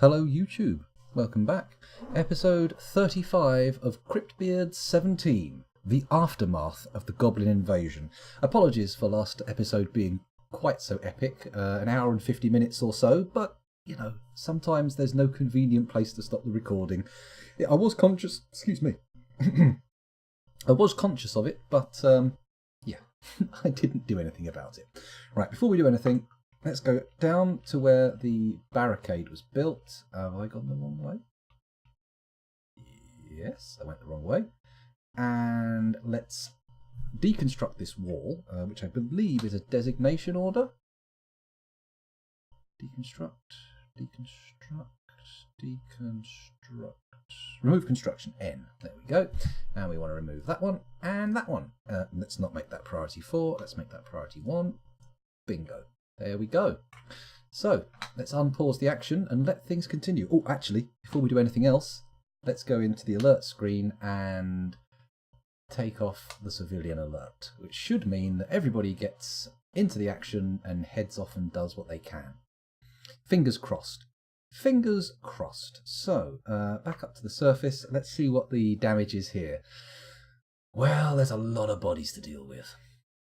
Hello YouTube, welcome back. Episode 35 of Cryptbeards XVII, the aftermath of the Goblin invasion. Apologies for last episode being quite so epic, an hour and 50 minutes or so, but, you know, sometimes there's no convenient place to stop the recording. I was conscious, excuse me, I was conscious of it, but, yeah, I didn't do anything about it. Right, before we do anything, let's go down to where the barricade was built. Have I gone the wrong way? Yes, I went the wrong way. And let's deconstruct this wall, which I believe is a designation order. Deconstruct. Remove construction, N. There we go. And we want to remove that one and that one. Let's not make that priority 4. Let's make that priority 1. Bingo. There we go. So, let's unpause the action and let things continue. Oh, actually, before we do anything else, let's go into the alert screen and take off the civilian alert, which should mean that everybody gets into the action and heads off and does what they can. Fingers crossed. Fingers crossed. So, back up to the surface. Let's see what the damage is here. Well, there's a lot of bodies to deal with.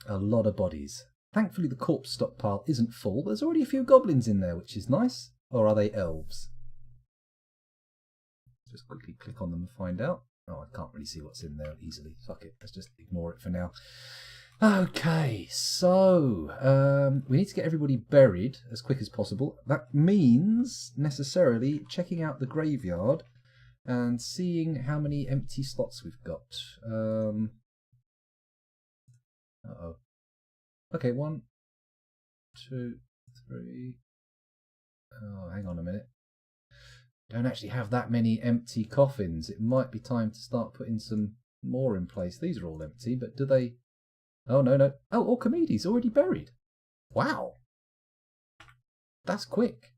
A lot of bodies. Thankfully the corpse stockpile isn't full. There's already a few goblins in there, which is nice. Or are they elves? Just quickly click on them and find out. Oh, I can't really see what's in there easily. Fuck it, let's just ignore it for now. Okay, so we need to get everybody buried as quick as possible. That means necessarily checking out the graveyard and seeing how many empty slots we've got. Uh-oh. Okay, 1, 2, 3. Oh, hang on a minute. Don't actually have that many empty coffins. It might be time to start putting some more in place. These are all empty, but do they... Oh, no. Oh, Archimedes already buried. Wow. That's quick.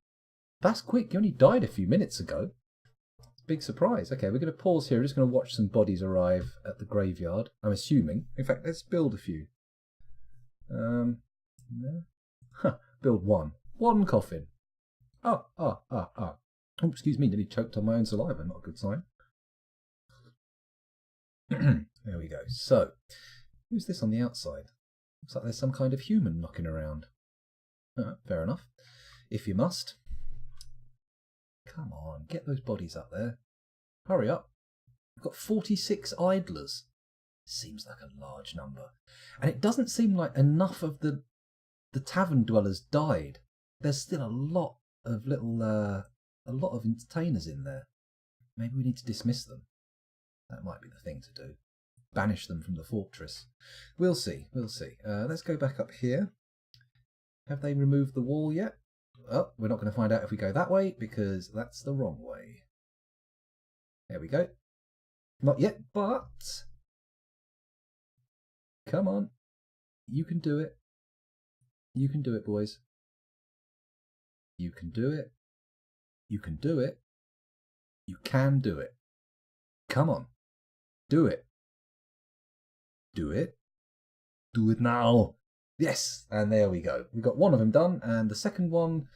That's quick. You only died a few minutes ago. Big surprise. Okay, we're going to pause here. We're just going to watch some bodies arrive at the graveyard, I'm assuming. In fact, let's build a few. No. Build one. One coffin. Oh, excuse me, nearly choked on my own saliva. Not a good sign. There we go. So, who's this on the outside? Looks like there's some kind of human knocking around. Fair enough. If you must. Come on, get those bodies up there. Hurry up. We've got 46 idlers. Seems like a large number. And it doesn't seem like enough of the tavern dwellers died. There's still a lot of entertainers in there. Maybe we need to dismiss them. That might be the thing to do. Banish them from the fortress. We'll see. Let's go back up here. Have they removed the wall yet? Oh, we're not going to find out if we go that way because that's the wrong way. There we go. Not yet, but... Come on. You can do it. You can do it, boys. You can do it. You can do it. You can do it. Come on. Do it. Do it. Do it now. Yes. And there we go. We got one of them done. And the second one,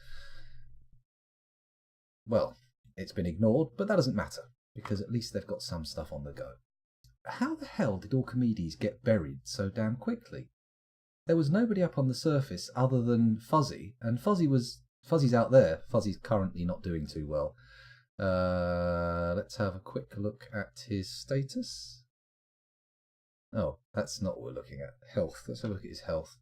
well, it's been ignored, but that doesn't matter because at least they've got some stuff on the go. How the hell did Archimedes get buried so damn quickly? There was nobody up on the surface other than Fuzzy, and Fuzzy's out there. Fuzzy's currently not doing too well. Let's have a quick look at his status. Oh, that's not what we're looking at. Health. Let's have a look at his health.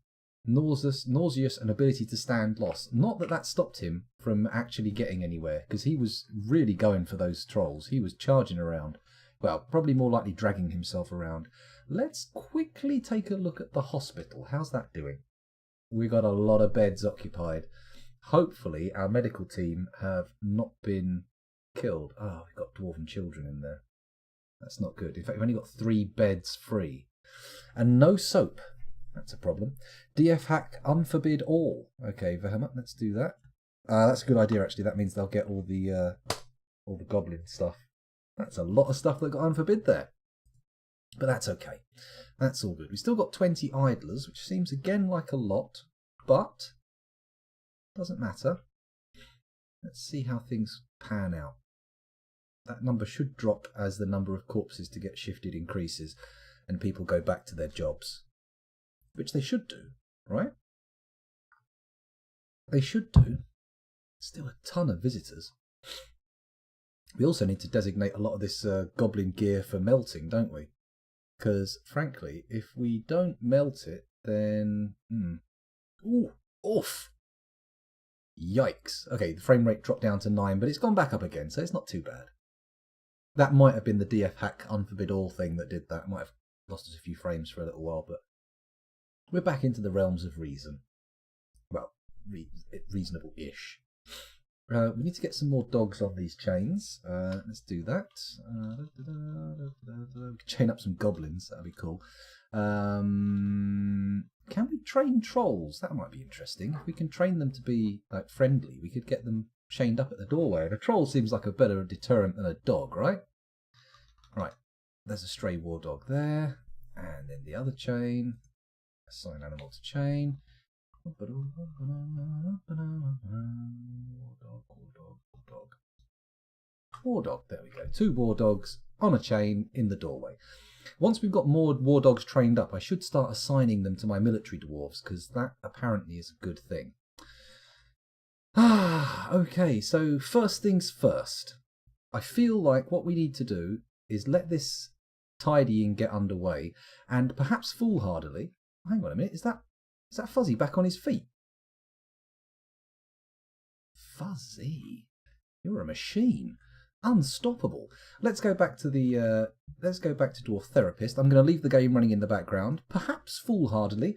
Nauseous and ability to stand loss. Not that stopped him from actually getting anywhere, because he was really going for those trolls. He was charging around. Well, probably more likely dragging himself around. Let's quickly take a look at the hospital. How's that doing? We got a lot of beds occupied. Hopefully our medical team have not been killed. Oh, we've got dwarven children in there. That's not good. In fact, we've only got 3 beds free. And no soap. That's a problem. DF hack unforbid all. Okay, Vehemet, let's do that. That's a good idea, actually. That means they'll get all the goblin stuff. That's a lot of stuff that got unforbid there. But that's okay. That's all good. We've still got 20 idlers, which seems again like a lot, but doesn't matter. Let's see how things pan out. That number should drop as the number of corpses to get shifted increases and people go back to their jobs. Which they should do, right? They should do. Still a ton of visitors. We also need to designate a lot of this goblin gear for melting, don't we? Because, frankly, if we don't melt it, then... Ooh, oof! Yikes. Okay, the frame rate dropped down to 9, but it's gone back up again, so it's not too bad. That might have been the DF hack unforbid all thing that did that. Might have lost us a few frames for a little while, but we're back into the realms of reason. Well, reasonable-ish. We need to get some more dogs on these chains. Let's do that. We could chain up some goblins. That'd be cool. Can we train trolls? That might be interesting. If we can train them to be like friendly, we could get them chained up at the doorway. And a troll seems like a better deterrent than a dog, right? Right. There's a stray war dog there. And then the other chain. Assign animal to chain. War dog, there we go. 2 war dogs on a chain in the doorway. Once we've got more war dogs trained up, I should start assigning them to my military dwarves, because that apparently is a good thing. Okay, so first things first. I feel like what we need to do is let this tidying get underway, and perhaps foolhardily... Hang on a minute, is that Fuzzy back on his feet? Fuzzy, you're a machine, unstoppable. Let's go back to Dwarf Therapist. I'm going to leave the game running in the background, perhaps foolhardily,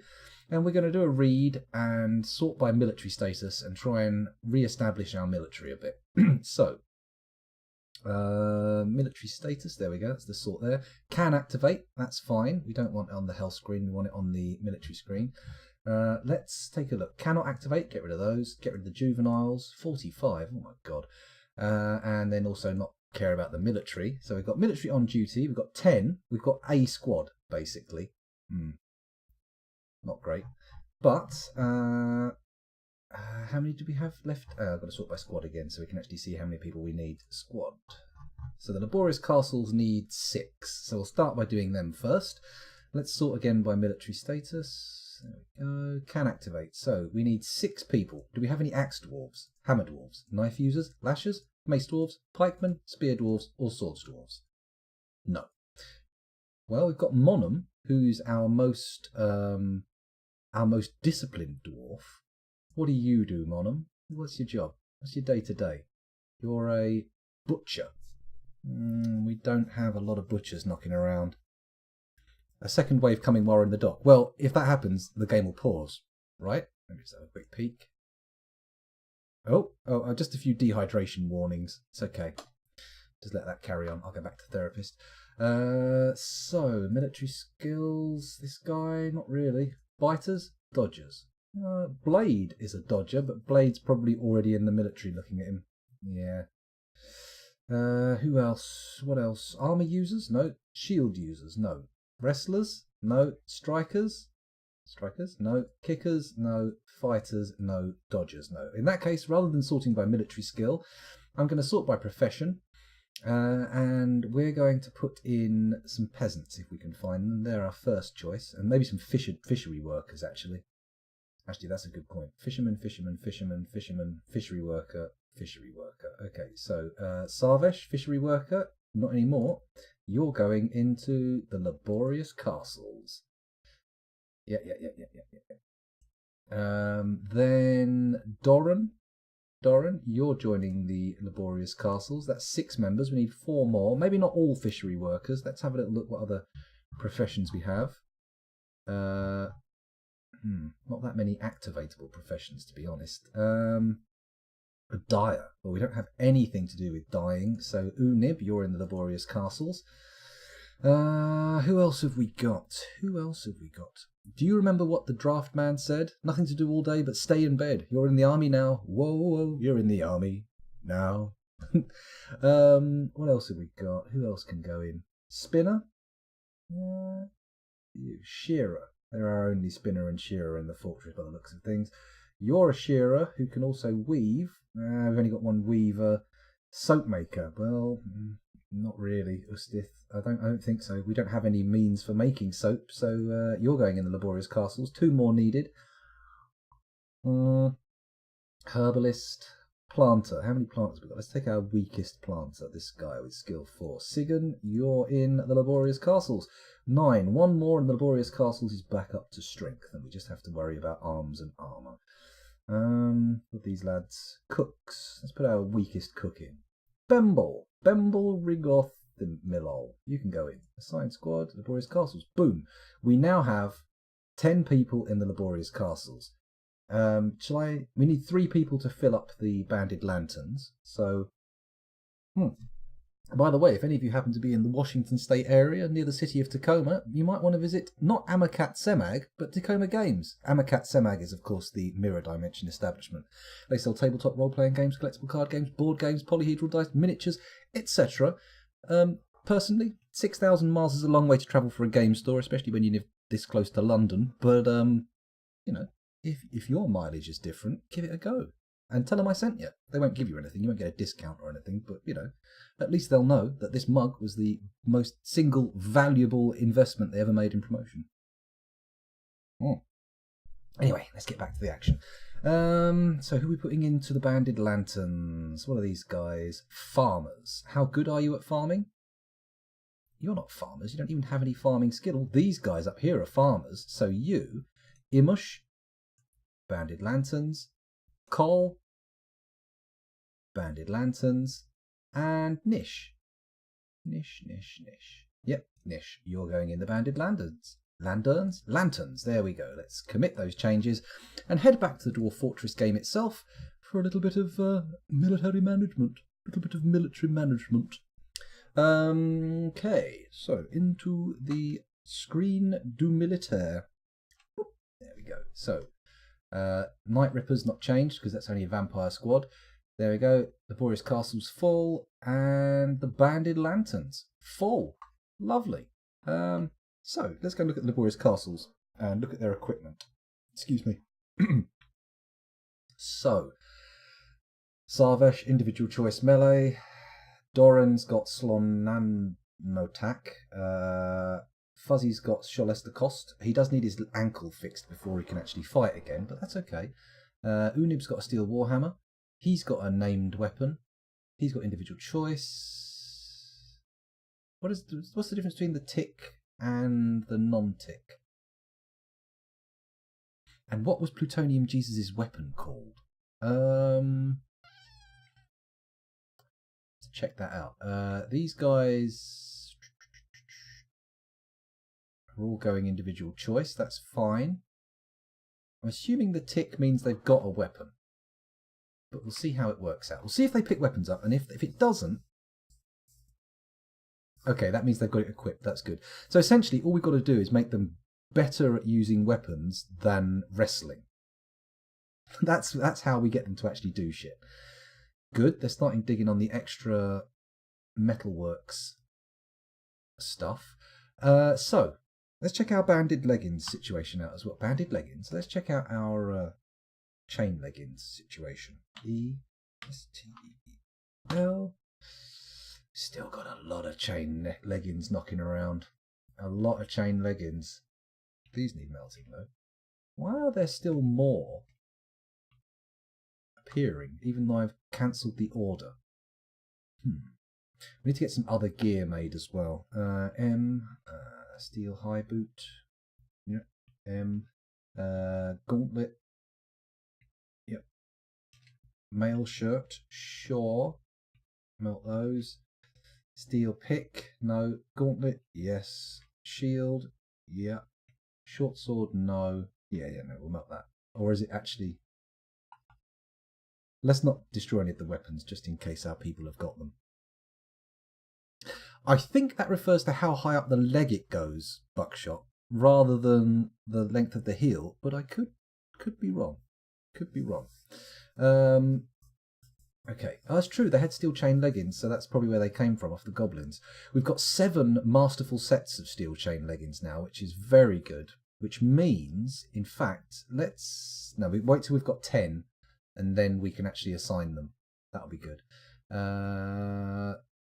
and we're going to do a read and sort by military status and try and re-establish our military a bit. So, military status. There we go. That's the sort there. Can activate. That's fine. We don't want it on the health screen. We want it on the military screen. Let's take a look. Cannot activate. Get rid of those. Get rid of the juveniles. 45. Oh my god. And then also not care about the military. So we've got military on duty. We've got 10. We've got a squad, basically. Not great. But how many do we have left? I've got to sort by squad again so we can actually see how many people we need. Squad. So the laborious castles need 6. So we'll start by doing them first. Let's sort again by military status. There we go. Can activate. So we need 6 people. Do we have any axe dwarves, hammer dwarves, knife users, lashers, mace dwarves, pikemen, spear dwarves, or swords dwarves? No. Well, we've got Monum, who's our most disciplined dwarf. What do you do, Monum? What's your job? What's your day-to-day? You're a butcher. We don't have a lot of butchers knocking around. A second wave coming while we're in the dock. Well, if that happens, the game will pause, right? Let me just have a quick peek. Oh, just a few dehydration warnings. It's okay. Just let that carry on. I'll go back to therapist. So, military skills. This guy, not really. Biters, dodgers. Blade is a dodger, but Blade's probably already in the military looking at him. Yeah. Who else? What else? Armor users? No. Shield users? No. Wrestlers? No. Strikers? Strikers? No. Kickers? No. Fighters? No. Dodgers? No. In that case, rather than sorting by military skill, I'm going to sort by profession. And we're going to put in some peasants if we can find them. They're our first choice. And maybe some fishery workers, actually. Actually, that's a good point. Fisherman, fisherman, fisherman, fisherman, fishery worker, fishery worker. Okay, so Sarvesh, fishery worker, not anymore. You're going into the laborious castles. Yeah. Then Doran, you're joining the laborious castles. That's 6 members. We need 4 more. Maybe not all fishery workers. Let's have a little look what other professions we have. Not that many activatable professions, to be honest. A dyer. Well, we don't have anything to do with dyeing. So, Unib, you're in the laborious castles. Who else have we got? Do you remember what the draft man said? Nothing to do all day but stay in bed. You're in the army now. Whoa, you're in the army now. What else have we got? Who else can go in? Spinner? Shearer. There are only Spinner and Shearer in the fortress by the looks of things. You're a shearer who can also weave. We've only got one weaver. Soap maker. Well, not really, Ustith. I don't think so. We don't have any means for making soap, so you're going in the laborious castles. 2 more needed. Herbalist. Planter. How many planters have we got? Let's take our weakest planter, this guy with skill 4. Sigan, you're in the laborious castles. 9. 1 more in the laborious castles is back up to strength, and we just have to worry about arms and armour. With these lads. Cooks. Let's put our weakest cook in. Bemble Rigoth Millol. You can go in. Assigned squad, laborious castles. Boom. We now have 10 people in the laborious castles. We need 3 people to fill up the banded lanterns. So, by the way, if any of you happen to be in the Washington State area near the city of Tacoma, you might want to visit not Amakat Semag, but Tacoma Games. Amakat Semag is, of course, the Mirror Dimension establishment. They sell tabletop role-playing games, collectible card games, board games, polyhedral dice, miniatures, etc. Personally, 6,000 miles is a long way to travel for a game store, especially when you live this close to London. But, if your mileage is different, give it a go. And tell them I sent you. They won't give you anything. You won't get a discount or anything. But, at least they'll know that this mug was the most single valuable investment they ever made in promotion. Anyway, let's get back to the action. So who are we putting into the banded lanterns? What are these guys? Farmers. How good are you at farming? You're not farmers. You don't even have any farming skill. These guys up here are farmers. So you, Imush, banded lanterns, Cole, banded lanterns, and Nish. Nish. Yep, Nish, you're going in the banded lanterns. Lanterns, there we go. Let's commit those changes and head back to the Dwarf Fortress game itself for a little bit of military management. Okay, so into the screen du militaire. There we go. So, Night Ripper's not changed because that's only a vampire squad. There we go. Laborious Castle's full, and the banded lanterns full. Lovely. So let's go look at the Laborious Castles and look at their equipment. Excuse me. So, Sarvesh, individual choice melee. Doran's got Slonanotak. Fuzzy's got Sholester Cost. He does need his ankle fixed before he can actually fight again, but that's okay. Unib's got a Steel Warhammer. He's got a named weapon. He's got individual choice. What's the difference between the tick and the non-tick? And what was Plutonium Jesus' weapon called? Let's check that out. These guys are all going individual choice. That's fine. I'm assuming the tick means they've got a weapon. But we'll see how it works out. We'll see if they pick weapons up, and if it doesn't... Okay, that means they've got it equipped. That's good. So essentially, all we've got to do is make them better at using weapons than wrestling. That's how we get them to actually do shit. Good. They're starting digging on the extra metalworks stuff. So, let's check our banded leggings situation out as well. Banded leggings. Let's check out our chain leggings situation. E-S-T-E-L. Still got a lot of chain leggings knocking around. A lot of chain leggings. These need melting though. Why are there still more appearing, even though I've cancelled the order? We need to get some other gear made as well. Steel high boot. Yep. Gauntlet. Yep. Mail shirt. Sure. Melt those. Steel pick. No. Gauntlet. Yes. Shield. Yeah. Short sword. No. Yeah, no. We'll melt that. Or is it actually... Let's not destroy any of the weapons just in case our people have got them. I think that refers to how high up the leg it goes, Buckshot, rather than the length of the heel, but I could be wrong. Could be wrong. Okay, that's true. They had steel chain leggings, so that's probably where they came from, off the goblins. We've got 7 masterful sets of steel chain leggings now, which is very good. Which means, in fact, wait till we've got 10. and then we can actually assign them. That'll be good.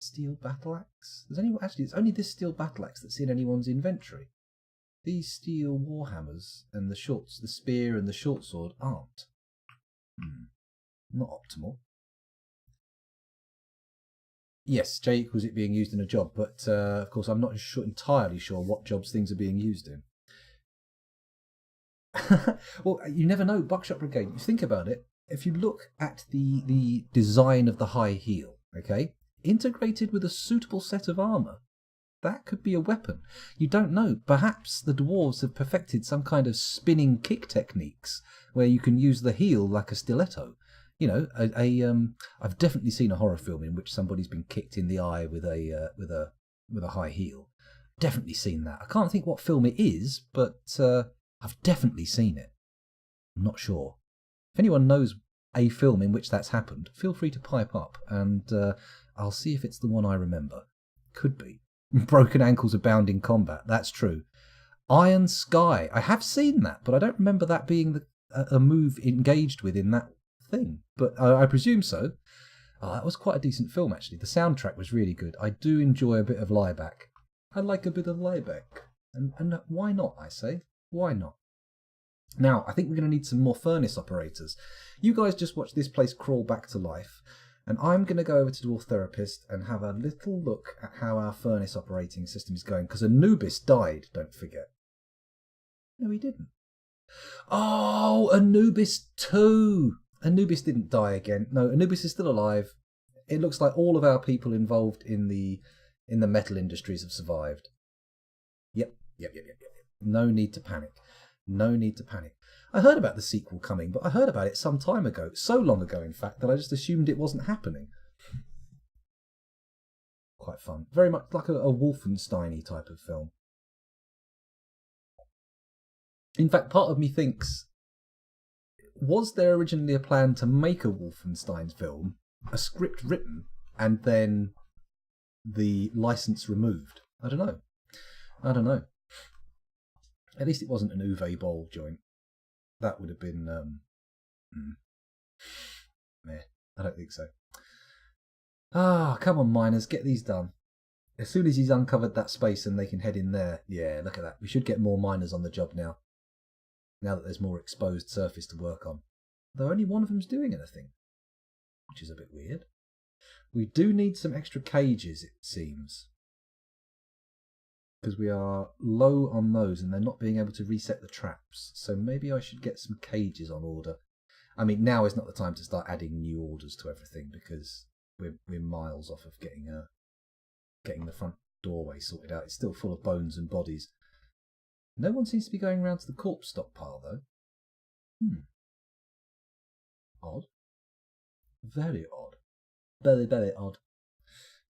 Steel battle axe. It's only this steel battle axe that's in anyone's inventory. These steel warhammers and the spear and the short sword aren't. Not optimal. Yes, J equals it being used in a job, but of course I'm not entirely sure what jobs things are being used in. Well, you never know. Buckshot Brigade, you think about it, if you look at the design of the high heel, okay, integrated with a suitable set of armour, that could be a weapon. You don't know. Perhaps the dwarves have perfected some kind of spinning kick techniques where you can use the heel like a stiletto. You know, I've definitely seen a horror film in which somebody's been kicked in the eye with a high heel. Definitely seen that. I can't think what film it is, but I've definitely seen it. I'm not sure. If anyone knows a film in which that's happened, feel free to pipe up, and I'll see if it's the one I remember. Could be. Broken ankles abound in combat. That's true. Iron Sky. I have seen that, but I don't remember that being a move engaged with in that thing. But I presume so. Oh, that was quite a decent film, actually. The soundtrack was really good. I do enjoy a bit of lieback. I like a bit of lieback. And why not, I say? Why not? Now, I think we're going to need some more furnace operators. You guys just watch this place crawl back to life. And I'm going to go over to Dwarf Therapist and have a little look at how our furnace operating system is going. Because Anubis died, don't forget. No, he didn't. Oh, Anubis 2! Anubis didn't die again. No, Anubis is still alive. It looks like all of our people involved in the metal industries have survived. Yep. No need to panic. No need to panic. I heard about the sequel coming, but I heard about it some time ago. So long ago, in fact, that I just assumed it wasn't happening. Quite fun. Very much like a Wolfenstein-y type of film. In fact, part of me thinks, was there originally a plan to make a Wolfenstein film, a script written, and then the license removed? I don't know. At least it wasn't an Uwe Boll joint. That would have been... meh. I don't think so. Come on, miners, get these done. As soon as he's uncovered that space and they can head in there... Yeah, look at that. We should get more miners on the job now. Now that there's more exposed surface to work on. Though only one of them's doing anything. Which is a bit weird. We do need some extra cages, it seems. Because we are low on those and they're not being able to reset the traps. So maybe I should get some cages on order. I mean, now is not the time to start adding new orders to everything because we're miles off of getting the front doorway sorted out. It's still full of bones and bodies. No one seems to be going around to the corpse stockpile, though. Odd. Very odd. Very, very odd.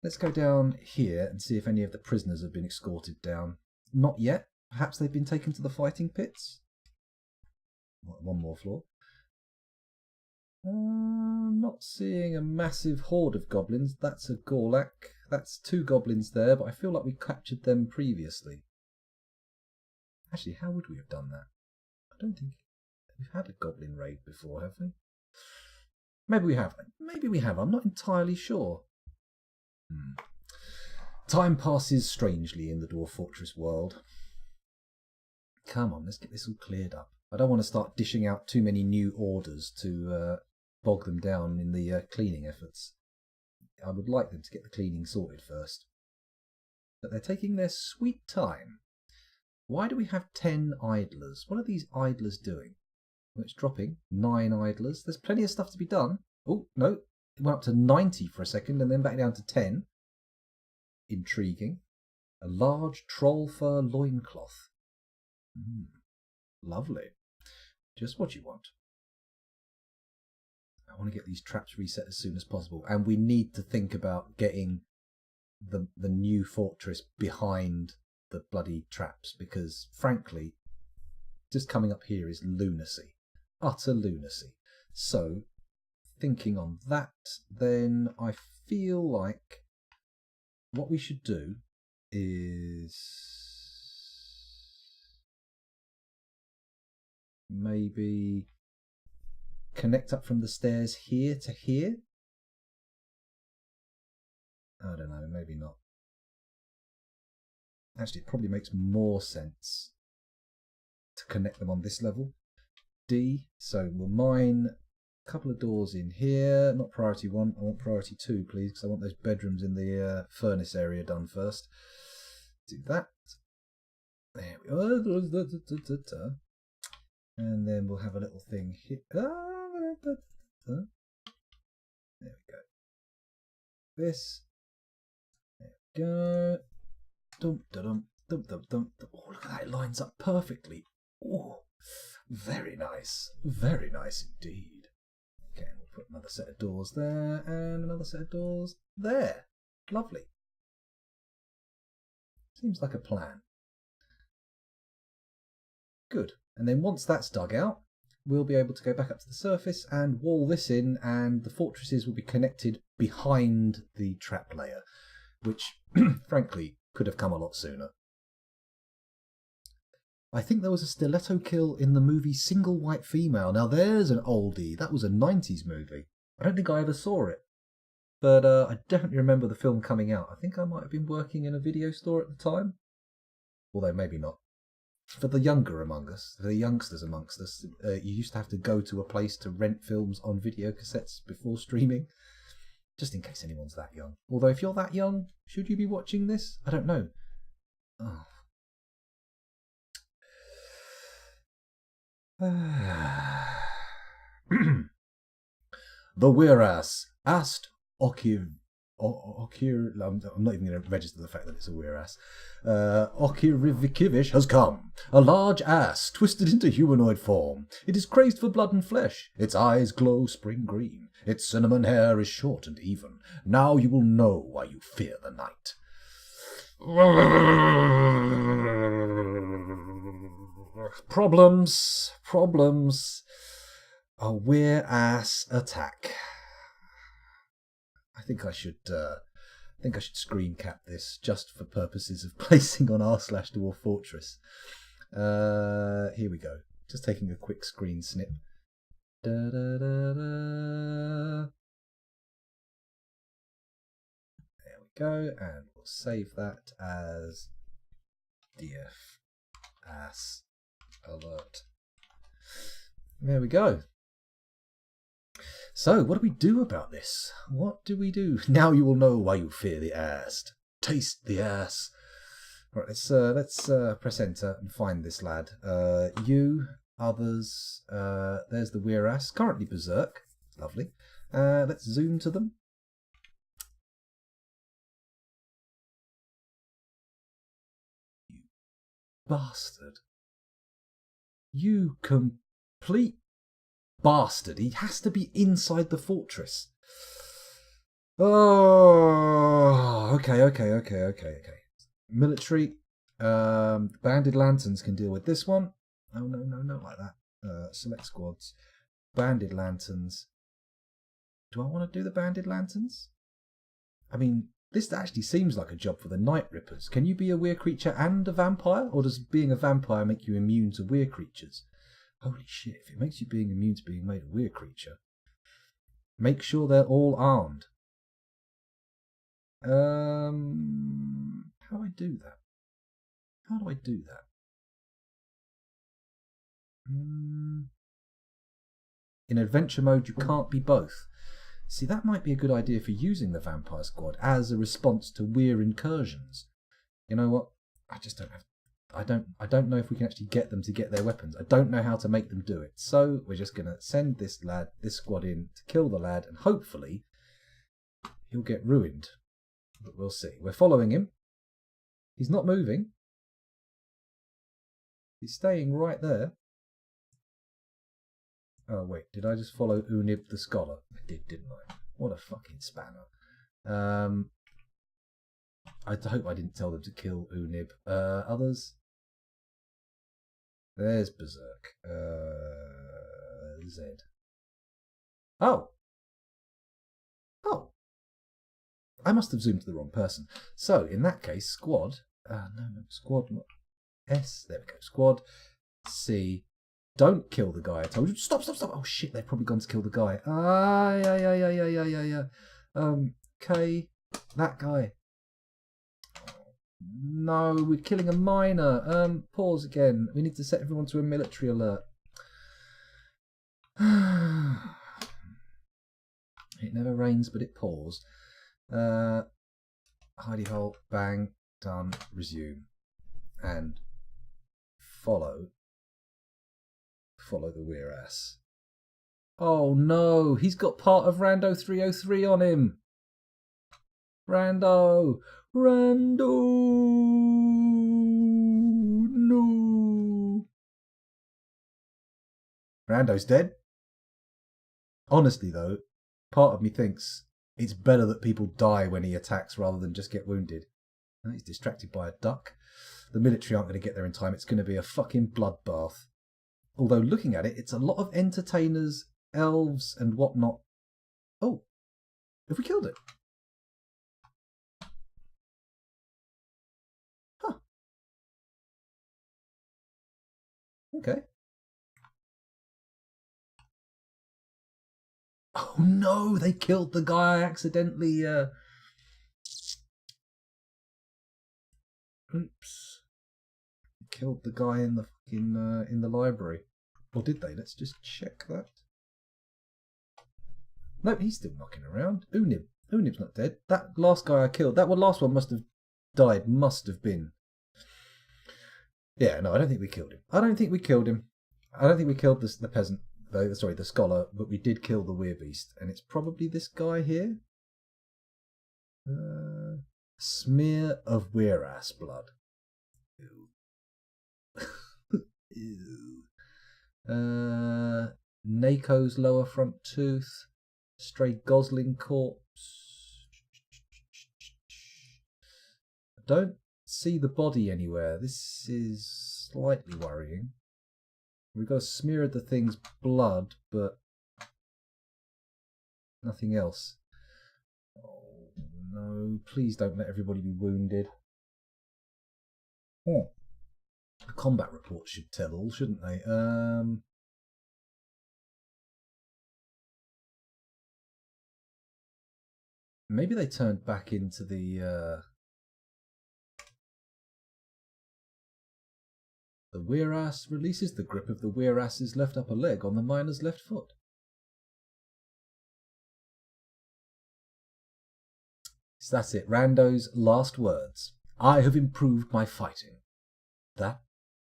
Let's go down here and see if any of the prisoners have been escorted down. Not yet. Perhaps they've been taken to the fighting pits? One more floor. Not seeing a massive horde of goblins. That's a Gorlak. That's 2 goblins there, but I feel like we captured them previously. Actually, how would we have done that? I don't think we've had a goblin raid before, have we? Maybe we have. Maybe we have. I'm not entirely sure. Time passes strangely in the Dwarf Fortress world. Come on, let's get this all cleared up. I don't want to start dishing out too many new orders to bog them down in the cleaning efforts. I would like them to get the cleaning sorted first. But they're taking their sweet time. Why do we have 10 idlers? What are these idlers doing? Well, it's dropping. 9 idlers. There's plenty of stuff to be done. Oh, no. It went up to 90 for a second and then back down to 10. Intriguing. A large troll fur loincloth. Lovely. Just what you want. I want to get these traps reset as soon as possible. And we need to think about getting the new fortress behind the bloody traps. Because, frankly, just coming up here is lunacy. Utter lunacy. So, thinking on that, then I feel like what we should do is maybe connect up from the stairs here to here? I don't know, maybe not. Actually, it probably makes more sense to connect them on this level. D, so we'll mine a couple of doors in here. Not priority 1, I want priority 2, please, because I want those bedrooms in the furnace area done first. Do that. There we go. And then we'll have a little thing here. There we go. This. There we go. Dum dum dum dum dum. Oh, look at that! It lines up perfectly. Oh, very nice indeed. Okay, we'll put another set of doors there and another set of doors there. Lovely. Seems like a plan. Good. And then once that's dug out, we'll be able to go back up to the surface and wall this in, and the fortresses will be connected behind the trap layer, which, frankly, could have come a lot sooner. I think there was a stiletto kill in the movie Single White Female. Now there's an oldie. That was a 90s movie. I don't think I ever saw it. But I definitely remember the film coming out. I think I might have been working in a video store at the time. Although maybe not. For the younger among us, for the youngsters amongst us, you used to have to go to a place to rent films on video cassettes before streaming. Just in case anyone's that young. Although if you're that young, should you be watching this? I don't know. Oh. The whereas asked Okir, I'm not even going to register the fact that it's a whereas. Okirivikivish has come. A large ass, twisted into humanoid form. It is crazed for blood and flesh. Its eyes glow spring green. Its cinnamon hair is short and even. Now you will know why you fear the night. Problems. A whereas attack. I think I should screen cap this just for purposes of placing on r/Dwarf Fortress. Here we go. Just taking a quick screen snip. Da, da, da, da. There we go, and we'll save that as DF ass alert. There we go. So, what do we do about this? What do we do? Now you will know why you fear the ass. Taste the ass. Right, let's press enter and find this lad. You, others, there's the weir ass, currently berserk. Lovely. Let's zoom to them. You bastard. You complete bastard. He has to be inside the fortress. Oh, okay. Military. Banded lanterns can deal with this one. Oh, no, not like that. Select squads. Banded lanterns. Do I want to do the banded lanterns? I mean, this actually seems like a job for the Night Rippers. Can you be a weir creature and a vampire? Or does being a vampire make you immune to weir creatures? Holy shit, if it makes you being immune to being made a weir creature. Make sure they're all armed. How do I do that? How do I do that? In adventure mode, you can't be both. See, that might be a good idea for using the vampire squad as a response to weir incursions. You know what? I just don't have. I don't know if we can actually get them to get their weapons. I don't know how to make them do it. So we're just gonna send this squad in to kill the lad, and hopefully he'll get ruined. But we'll see. We're following him. He's not moving. He's staying right there. Oh wait, did I just follow Unib the Scholar? I did, didn't I? What a fucking spanner. I hope I didn't tell them to kill Unib. Others? There's Berserk. Z. Oh! Oh! I must have zoomed to the wrong person. So, in that case, squad... no, squad, not S. There we go. Squad, C, Don't kill the guy. I told you. Stop, stop, stop. Oh, shit, they've probably gone to kill the guy. Okay, that guy. No, we're killing a miner. Pause again. We need to set everyone to a military alert. It never rains, but it pours. Hidey hole, bang, done, resume. And follow the weir ass. Oh no, he's got part of Rando 303 on him. Rando, no. Rando's dead. Honestly though, part of me thinks it's better that people die when he attacks rather than just get wounded. And he's distracted by a duck. The military aren't going to get there in time. It's going to be a fucking bloodbath. Although looking at it, it's a lot of entertainers, elves and whatnot. Oh, have we killed it? Huh. Okay. Oh no, they killed the guy accidentally. Oops. Killed the guy in the fucking in the library. Or did they? Let's just check that. No, he's still knocking around. Unib's not dead. That last guy I killed, that last one must have died. Must have been. Yeah, no, I don't think we killed him. I don't think we killed the peasant. Sorry, the scholar, but we did kill the weirbeast, and it's probably this guy here. Smear of weirass blood. Ew. Ew. Nako's lower front tooth. Stray gosling corpse. I don't see the body anywhere. This is slightly worrying. We've got a smear of the thing's blood, but nothing else. Oh no, please don't let everybody be wounded. Oh. The combat report should tell all, shouldn't they? Maybe they turned back into the weirass releases the grip of the weirass's left upper leg on the miner's left foot. So that's it. Rando's last words. I have improved my fighting. That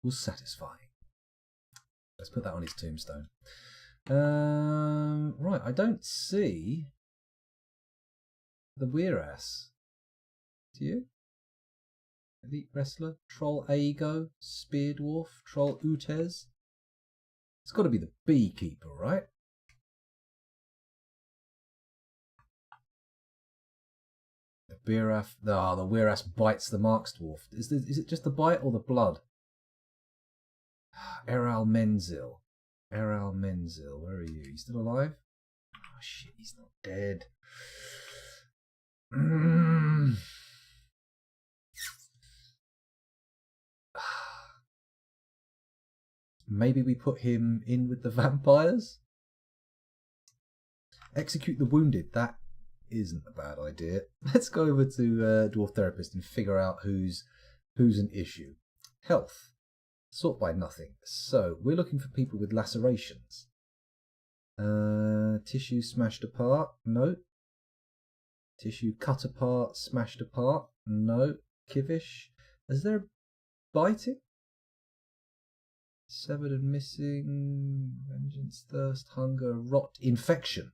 was satisfying. Let's put that on his tombstone. Right, I don't see the weirass. Do you? Elite wrestler, troll Aego, spear dwarf, troll Utez. It's got to be the beekeeper, right? The weirass bites the marks dwarf. Is it just the bite or the blood? Eral Menzil, where are you? You still alive? Oh shit, he's not dead. Maybe we put him in with the vampires? Execute the wounded. That isn't a bad idea. Let's go over to Dwarf Therapist and figure out who's an issue. Health. Sort by nothing. So, we're looking for people with lacerations. Tissue smashed apart. No. Tissue cut apart, smashed apart. No. Kivish. Is there biting? Severed and missing. Vengeance, thirst, hunger, rot, infection.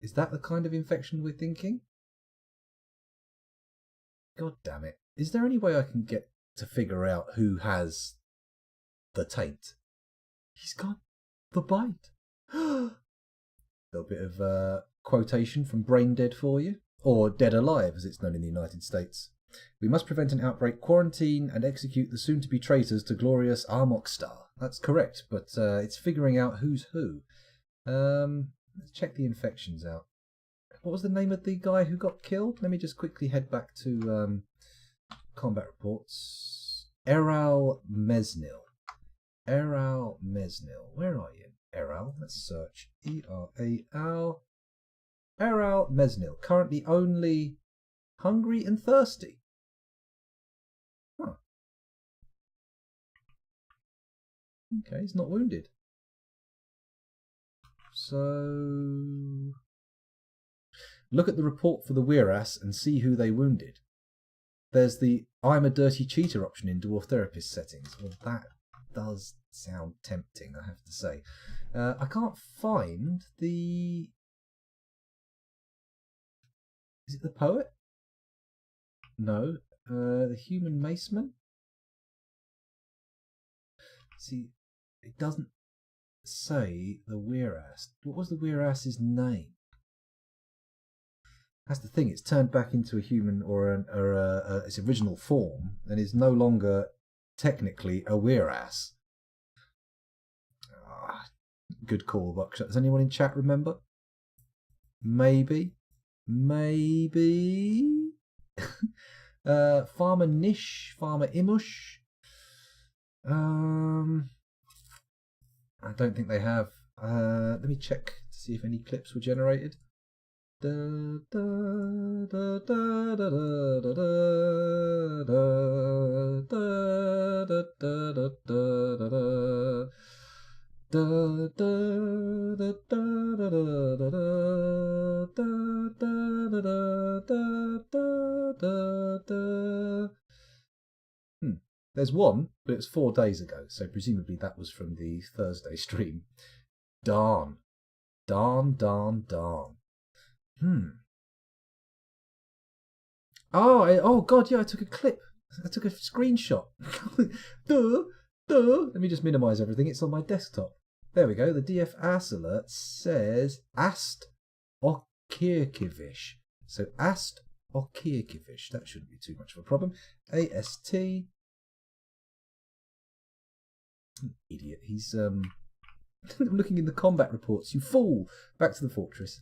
Is that the kind of infection we're thinking? God damn it. Is there any way I can get to figure out who has the taint? He's got the bite. A little bit of quotation from Brain Dead for you. Or Dead Alive, as it's known in the United States. We must prevent an outbreak, quarantine, and execute the soon-to-be traitors to glorious Armok Star. That's correct, but it's figuring out who's who. Let's check the infections out. What was the name of the guy who got killed? Let me just quickly head back to combat reports. Eral Mesnil. Eral Mesnil. Where are you? Eral. Let's search. E-R-A-L. Eral Mesnil. Currently only hungry and thirsty. Huh. Okay, he's not wounded. So look at the report for the Weiras and see who they wounded. There's the I'm a dirty cheater option in Dwarf Therapist settings. Well, that does sound tempting, I have to say. I can't find the... Is it the poet? No. The human maceman? See, it doesn't say the Weiras. What was the Weiras's name? That's the thing. It's turned back into a human or its original form, and is no longer technically a Weiras. Good call, Buckshot. Does anyone in chat remember? Maybe. Farmer Nish, Farmer Imush. I don't think they have. Let me check to see if any clips were generated. There's one, but it was 4 days ago, so presumably that was from the Thursday stream. Darn. Oh, God, yeah, I took a clip. I took a screenshot. Let me just minimise everything. It's on my desktop. There we go. The DF AS alert says Ast Okirkivish. So Ast Okirkivish. That shouldn't be too much of a problem. AST. Idiot. He's looking in the combat reports. You fool. Back to the fortress.